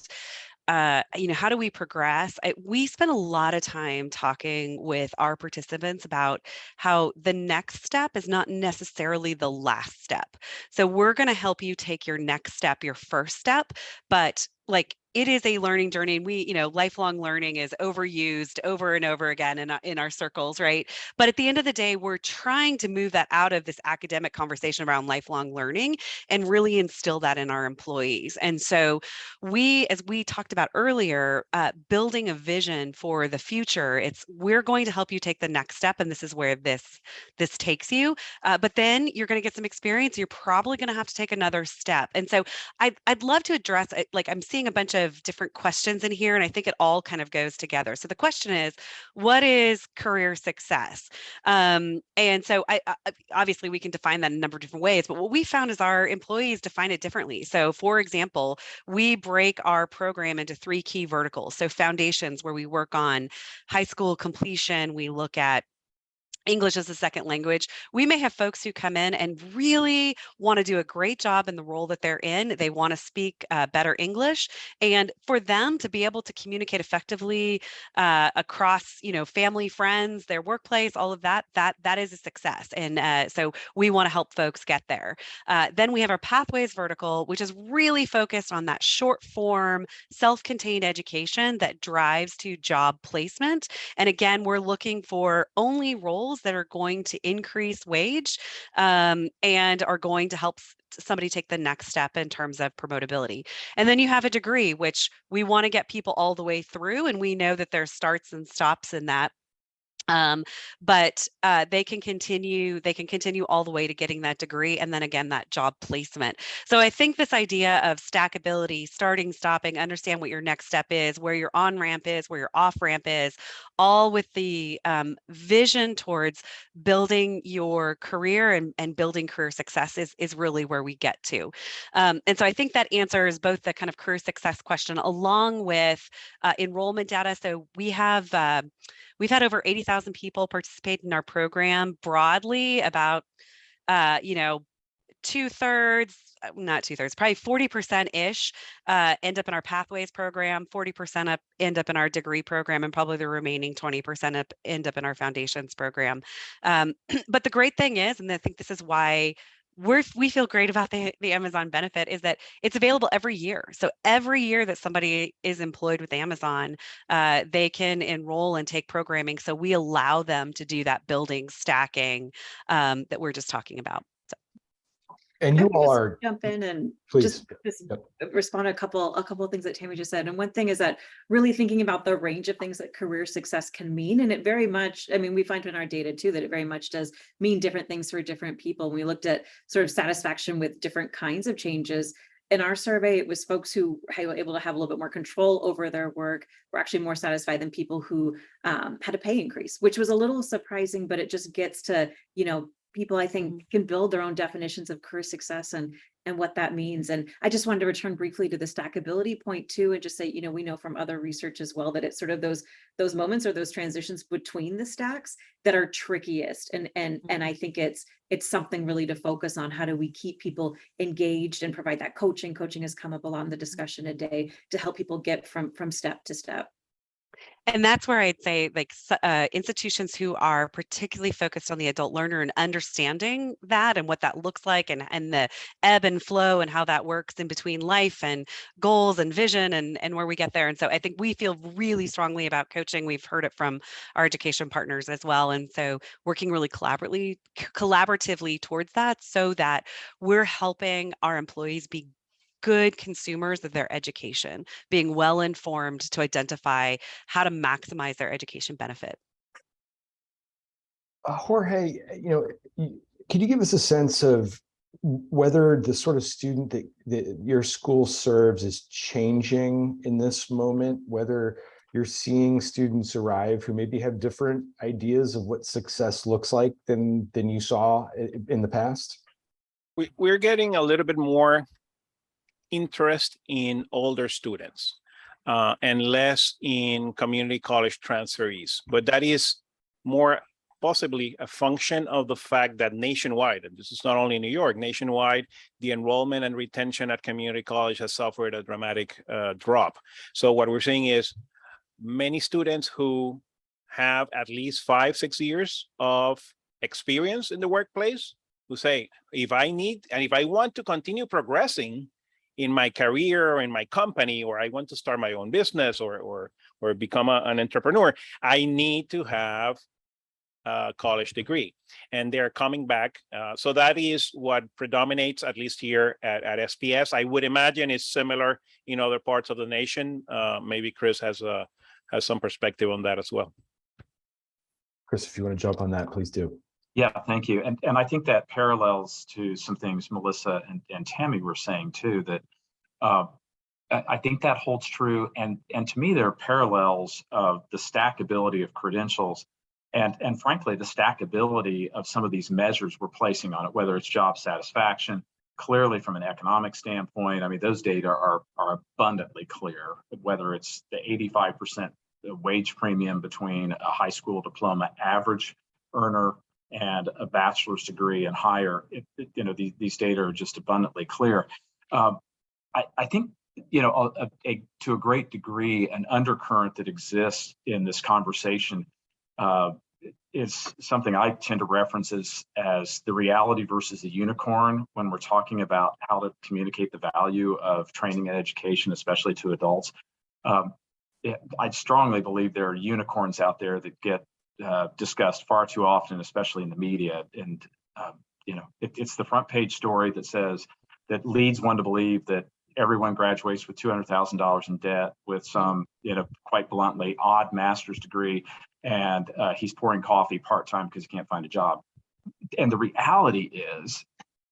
how do we progress? We spend a lot of time talking with our participants about how the next step is not necessarily the last step. So we're going to help you take your next step, your first step, but like it is a learning journey. And we, lifelong learning is overused over and over again in our circles, right? But at the end of the day, we're trying to move that out of this academic conversation around lifelong learning and really instill that in our employees. And so as we talked about earlier, building a vision for the future, we're going to help you take the next step. And this is where this takes you. But then you're going to get some experience. You're probably going to have to take another step. And so I'd love to address, like I'm seeing a bunch of different questions in here, and I think it all kind of goes together. So the question is, what is career success? And so I obviously we can define that in a number of different ways, but what we found is our employees define it differently. So for example, we break our program into 3 key verticals. So foundations, where we work on high school completion, we look at English as a second language. We may have folks who come in and really want to do a great job in the role that they're in. They want to speak better English, and for them to be able to communicate effectively across, family, friends, their workplace, all of that is a success. And so we want to help folks get there. Then we have our pathways vertical, which is really focused on that short form, self-contained education that drives to job placement. And again, we're looking for only roles that are going to increase wage and are going to help somebody take the next step in terms of promotability. And then you have a degree, which we want to get people all the way through. And we know that there's starts and stops in that. But they can continue all the way to getting that degree, and then again that job placement. So I think this idea of stackability, starting, stopping, understand what your next step is, where your on ramp is, where your off ramp is, all with the vision towards building your career and building career success is really where we get to. And so I think that answers both the kind of career success question along with enrollment data. So we've had over 80,000 people participate in our program broadly. About, not two-thirds, probably 40%-ish end up in our pathways program, 40% end up in our degree program, and probably the remaining 20% end up in our foundations program. But the great thing is, and I think this is why we feel great about the Amazon benefit, is that it's available every year. So every year that somebody is employed with Amazon, they can enroll and take programming. So we allow them to do that building, stacking that we're just talking about. And you all are jump in and please just respond to a couple of things that Tammy just said. And one thing is that really thinking about the range of things that career success can mean. And it very much, we find in our data too, that it very much does mean different things for different people. We looked at sort of satisfaction with different kinds of changes. In our survey, it was folks who were able to have a little bit more control over their work were actually more satisfied than people who had a pay increase, which was a little surprising, but it just gets to, people, I think, can build their own definitions of career success and what that means. And I just wanted to return briefly to the stackability point too, and just say, we know from other research as well that it's sort of those moments or those transitions between the stacks that are trickiest. And I think it's something really to focus on. How do we keep people engaged and provide that coaching? Coaching has come up a lot in the discussion today to help people get from step to step. And that's where I'd say, like, institutions who are particularly focused on the adult learner and understanding that and what that looks like, and the ebb and flow and how that works in between life and goals and vision and where we get there. And so I think we feel really strongly about coaching. We've heard it from our education partners as well. And so working really collaboratively towards that, so that we're helping our employees be good consumers of their education, being well informed to identify how to maximize their education benefit. Jorge, can you give us a sense of whether the sort of student that your school serves is changing in this moment, whether you're seeing students arrive who maybe have different ideas of what success looks like than you saw in the past? We're getting a little bit more interest in older students and less in community college transferees, but that is more possibly a function of the fact that nationwide, and this is not only in New York, nationwide, the enrollment and retention at community college has suffered a dramatic drop. So what we're seeing is many students who have at least 5-6 years of experience in the workplace who say, if I need, and if I want to continue progressing in my career or in my company, or I want to start my own business or become an entrepreneur, I need to have a college degree. And they're coming back. So that is what predominates, at least here at SPS. I would imagine it's similar in other parts of the nation. Maybe Chris has some perspective on that as well. Chris, if you want to jump on that, please do. Yeah, thank you. And I think that parallels to some things Melissa and Tammy were saying too, that I think that holds true. And to me, there are parallels of the stackability of credentials and frankly, the stackability of some of these measures we're placing on it, whether it's job satisfaction, clearly from an economic standpoint. I mean, those data are abundantly clear, whether it's the 85% wage premium between a high school diploma average earner and a bachelor's degree and higher. These data are just abundantly clear. I think, to a great degree, an undercurrent that exists in this conversation is something I tend to reference as the reality versus the unicorn when we're talking about how to communicate the value of training and education, especially to adults. I strongly believe there are unicorns out there that get discussed far too often, especially in the media. And, it's the front page story that leads one to believe that everyone graduates with $200,000 in debt with some, quite bluntly, odd master's degree, and he's pouring coffee part-time because he can't find a job. And the reality is,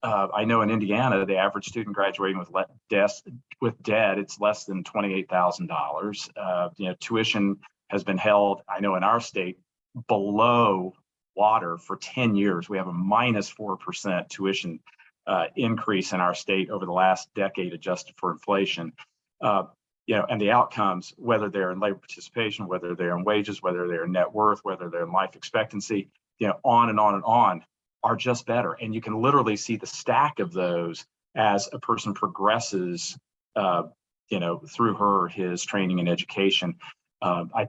I know in Indiana, the average student graduating with debt, it's less than $28,000. Tuition has been held, I know in our state, below water for 10 years. We have a -4% tuition increase in our state over the last decade, adjusted for inflation. And the outcomes, whether they're in labor participation, whether they're in wages, whether they're in net worth, whether they're in life expectancy, on and on and on, are just better. And you can literally see the stack of those as a person progresses, through her or his training and education. I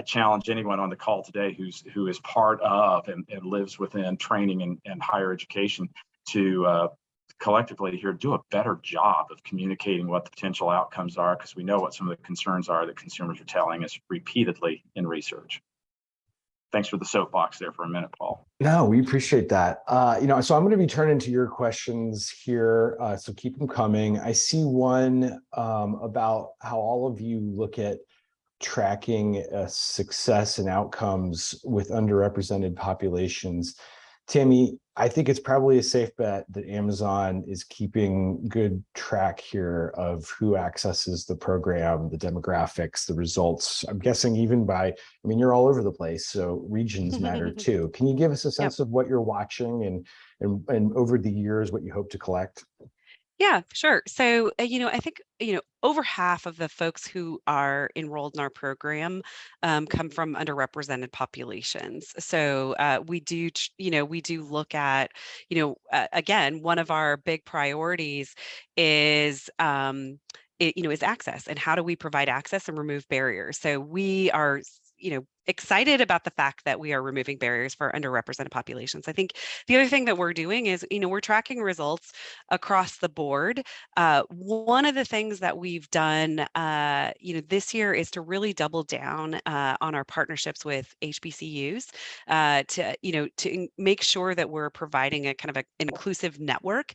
challenge anyone on the call today who is part of and lives within training and higher education to collectively here do a better job of communicating what the potential outcomes are, because we know what some of the concerns are that consumers are telling us repeatedly in research. Thanks for the soapbox there for a minute, Paul. No, we appreciate that. So I'm going to be turning to your questions here. So keep them coming. I see one about how all of you look at tracking success and outcomes with underrepresented populations. Tammy, I think it's probably a safe bet that Amazon is keeping good track here of who accesses the program, the demographics, the results. I'm guessing even you're all over the place, so regions matter too. Can you give us a sense of what you're watching and over the years, what you hope to collect? Yeah, sure. So, I think, over half of the folks who are enrolled in our program come from underrepresented populations. So we do look at, again, one of our big priorities is is access, and how do we provide access and remove barriers. So we are excited about the fact that we are removing barriers for underrepresented populations. I think the other thing that we're doing is, we're tracking results across the board. One of the things that we've done, this year is to really double down on our partnerships with HBCUs to make sure that we're providing a kind of an inclusive network,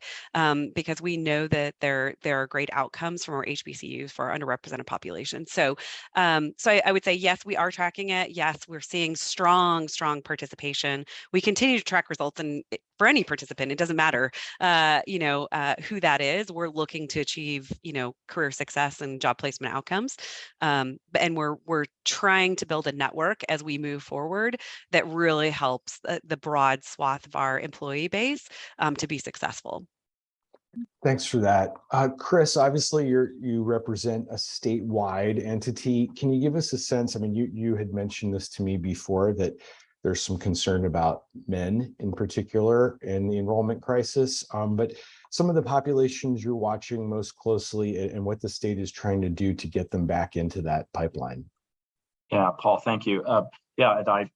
because we know that there are great outcomes from our HBCUs for our underrepresented population. So I would say, yes, we are tracking it. Yes, we're seeing strong participation. We continue to track results, and for any participant, it doesn't matter, who that is. We're looking to achieve, career success and job placement outcomes. And we're trying to build a network as we move forward that really helps the broad swath of our employee base to be successful. Thanks for that. Chris, obviously you represent a statewide entity. Can you give us a sense? I mean, you had mentioned this to me before, that there's some concern about men in particular in the enrollment crisis, but some of the populations you're watching most closely and what the state is trying to do to get them back into that pipeline. Yeah, Paul, thank you. And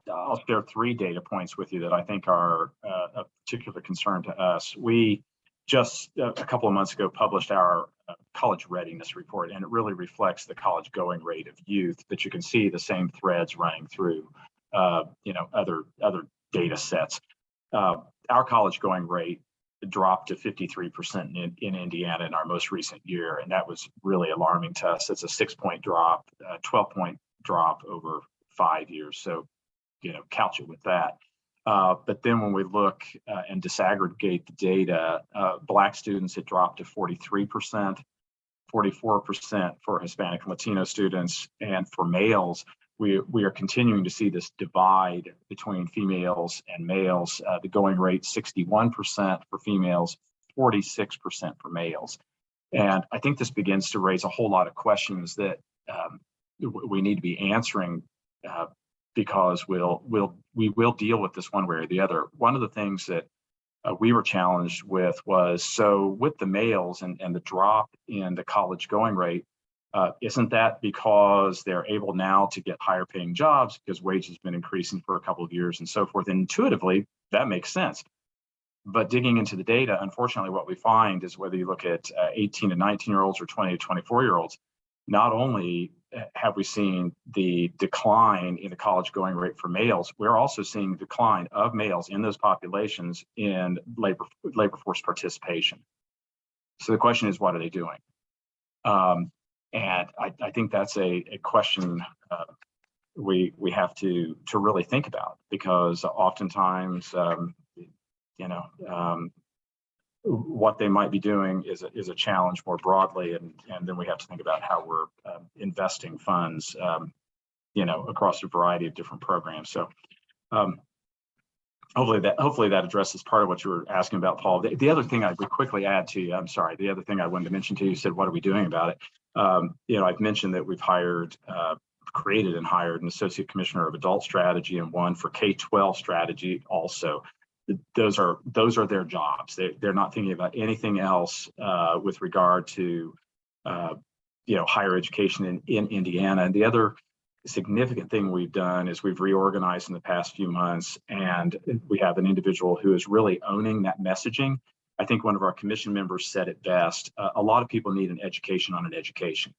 I'll share 3 data points with you that I think are of particular concern to us. We just a couple of months ago published our college readiness report, and it really reflects the college going rate of youth, but you can see the same threads running through other data sets. Our college going rate dropped to 53% in Indiana in our most recent year, and that was really alarming to us. It's a 6-point drop, 12-point drop over 5 years. So, couch it with that. But then when we look and disaggregate the data, Black students had dropped to 43%, 44% for Hispanic and Latino students, and for males, we are continuing to see this divide between females and males. The going rate 61% for females, 46% for males. And I think this begins to raise a whole lot of questions that we need to be answering, because we will deal with this one way or the other. One of the things that we were challenged with was, so with the males and the drop in the college going rate, isn't that because they're able now to get higher paying jobs because wages have been increasing for a couple of years and so forth? And intuitively, that makes sense. But digging into the data, unfortunately, what we find is whether you look at 18 to 19-year-olds or 20 to 24-year-olds, not only have we seen the decline in the college going rate for males, we're also seeing decline of males in those populations in labor force participation. So the question is, what are they doing? And I think that's a question we have to really think about, because oftentimes, what they might be doing is a challenge more broadly, and then we have to think about how we're investing funds, across a variety of different programs. So hopefully that addresses part of what you were asking about, Paul. The other thing I would quickly add to you, the other thing I wanted to mention to you, said, what are we doing about it? I've mentioned that we've created and hired an associate commissioner of adult strategy and one for K-12 strategy also. Those are their jobs. They're not thinking about anything else with regard to higher education in Indiana. And the other significant thing we've done is we've reorganized in the past few months, and we have an individual who is really owning that messaging. I think one of our commission members said it best. A lot of people need an education on an education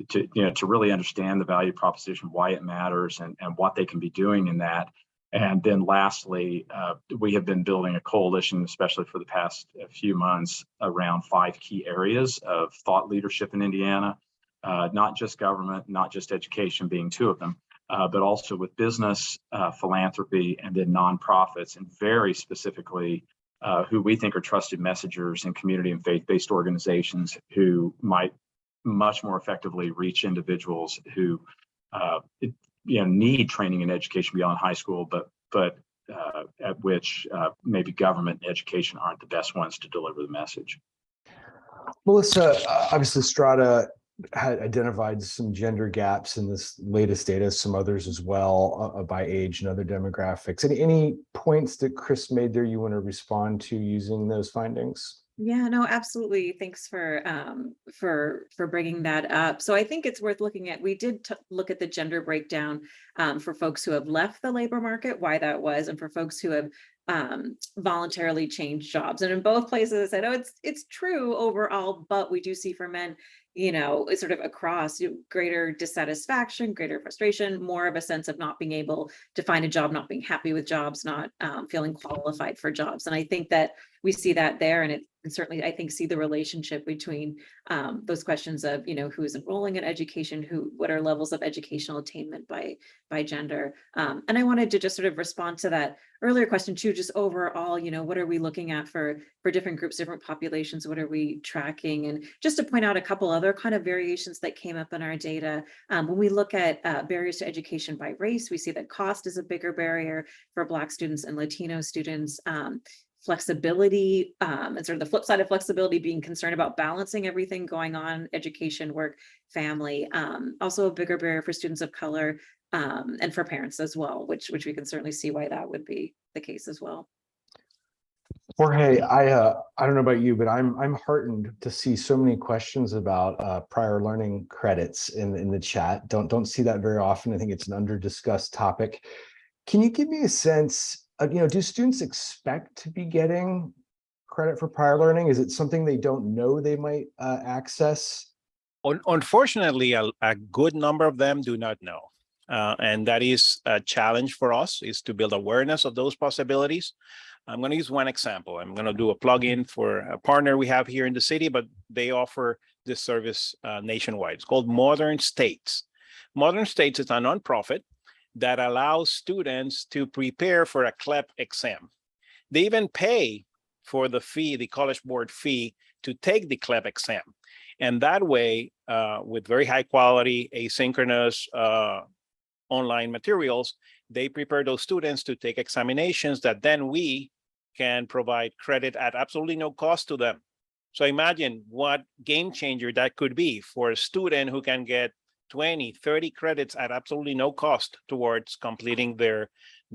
to really understand the value proposition, why it matters, and what they can be doing in that. And then lastly, we have been building a coalition, especially for the past few months, around 5 key areas of thought leadership in Indiana, not just government, not just education being 2 of them, but also with business, philanthropy, and then nonprofits, and very specifically who we think are trusted messengers in community and faith-based organizations who might much more effectively reach individuals who need training and education beyond high school, but at which maybe government and education aren't the best ones to deliver the message. Melissa, obviously Strada had identified some gender gaps in this latest data, some others as well, by age and other demographics. Any points that Chris made there you want to respond to using those findings? Yeah, no, absolutely. Thanks for bringing that up. So I think it's worth looking at. We did look at the gender breakdown for folks who have left the labor market, why that was, and for folks who have voluntarily changed jobs. And in both places, I know it's true overall, but we do see for men, it's sort of across greater dissatisfaction, greater frustration, more of a sense of not being able to find a job, not being happy with jobs, not feeling qualified for jobs. And I think that we see that there, and certainly I think see the relationship between those questions of who is enrolling in education, what are levels of educational attainment by gender. And I wanted to just sort of respond to that earlier question too, just overall, what are we looking at for different groups, different populations, what are we tracking? And just to point out a couple other kind of variations that came up in our data, when we look at barriers to education by race, we see that cost is a bigger barrier for Black students and Latino students. Flexibility, and sort of the flip side of flexibility, being concerned about balancing everything going on, education, work, family. Also a bigger barrier for students of color and for parents as well, which we can certainly see why that would be the case as well. Jorge, I don't know about you, but I'm heartened to see so many questions about prior learning credits in the chat. Don't see that very often. I think it's an under discussed topic. Can you give me a sense of, do students expect to be getting credit for prior learning? Is it something they don't know they might access? Unfortunately, a good number of them do not know. And that is a challenge for us, is to build awareness of those possibilities. I'm going to use one example. I'm going to do a plug-in for a partner we have here in the city, but they offer this service nationwide. It's called Modern States. Modern States is a nonprofit that allows students to prepare for a CLEP exam. They even pay for the fee, the College Board fee, to take the CLEP exam. And that way, with very high quality, asynchronous online materials, they prepare those students to take examinations that then we can provide credit at absolutely no cost to them. So imagine what game changer that could be for a student who can get 20, 30 credits at absolutely no cost towards completing their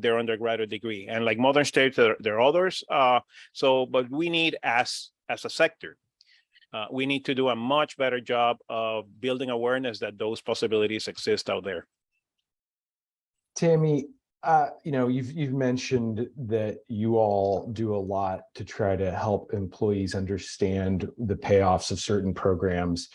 undergraduate degree. And like Modern States, there are others. But we need, as a sector, we need to do a much better job of building awareness that those possibilities exist out there. Tammy, you've mentioned that you all do a lot to try to help employees understand the payoffs of certain programs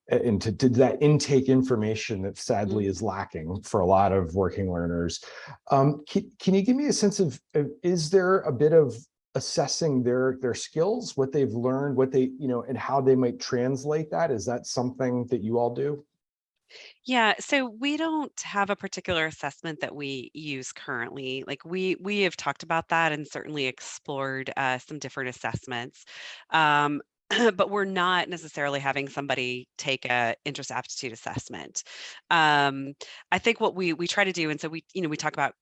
and to that intake information that sadly is lacking for a lot of working learners. Can you give me a sense of, is there a bit of assessing their skills, what they've learned, what they, and how they might translate that? Is that something that you all do? Yeah, so we don't have a particular assessment that we use currently. Like we have talked about that and certainly explored some different assessments. But we're not necessarily having somebody take a interest aptitude assessment. I think what we try to do, and so we talk about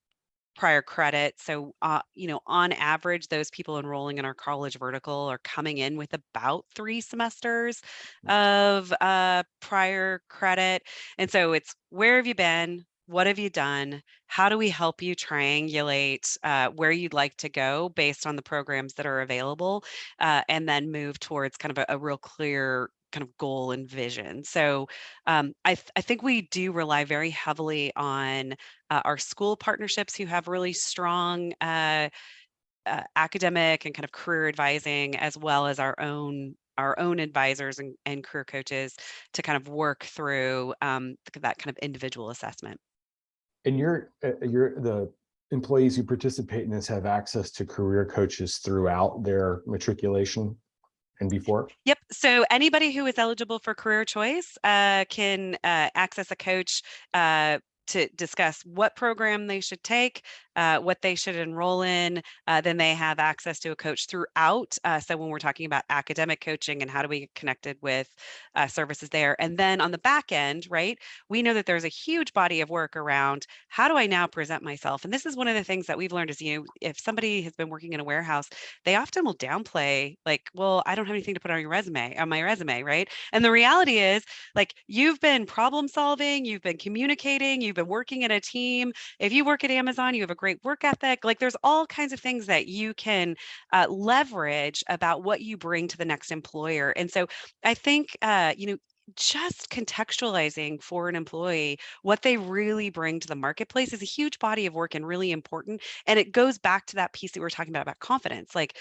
prior credit. So, on average, those people enrolling in our college vertical are coming in with about 3 semesters of prior credit. And so it's, where have you been? What have you done? How do we help you triangulate where you'd like to go based on the programs that are available, and then move towards kind of a real clear kind of goal and vision. So I think we do rely very heavily on our school partnerships, who have really strong academic and kind of career advising, as well as our own advisors and career coaches, to kind of work through that kind of individual assessment. And the employees who participate in this have access to career coaches throughout their matriculation and before? Yep. So anybody who is eligible for career choice can access a coach to discuss what program they should take, what they should enroll in. Then they have access to a coach throughout. So when we're talking about academic coaching and how do we get connected with services there. And then on the back end, right, we know that there's a huge body of work around how do I now present myself? And this is one of the things that we've learned is, if somebody has been working in a warehouse, they often will downplay, like, well, I don't have anything to put on my resume, right? And the reality is, like, you've been problem solving, you've been communicating, you've been working in a team. If you work at Amazon, you have a great work ethic. Like there's all kinds of things that you can leverage about what you bring to the next employer. And so I think, just contextualizing for an employee what they really bring to the marketplace is a huge body of work and really important. And it goes back to that piece that we were talking about confidence. Like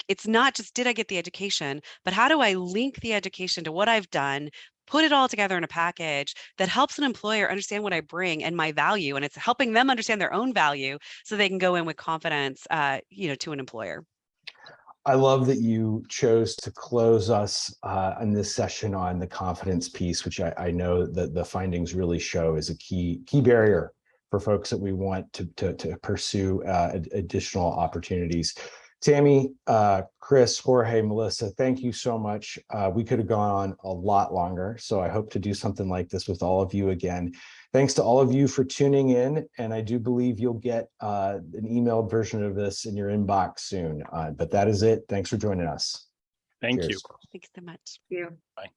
it's not just did I get the education, but how do I link the education to what I've done, put it all together in a package that helps an employer understand what I bring and my value, and it's helping them understand their own value so they can go in with confidence, to an employer. I love that you chose to close us in this session on the confidence piece, which I know that the findings really show is a key barrier for folks that we want to pursue additional opportunities. Tammy, Chris, Jorge, Melissa, thank you so much. We could have gone on a lot longer, so I hope to do something like this with all of you again. Thanks to all of you for tuning in, and I do believe you'll get an emailed version of this in your inbox soon. But that is it. Thanks for joining us. Thank Cheers. you. Thanks so much. You. Bye.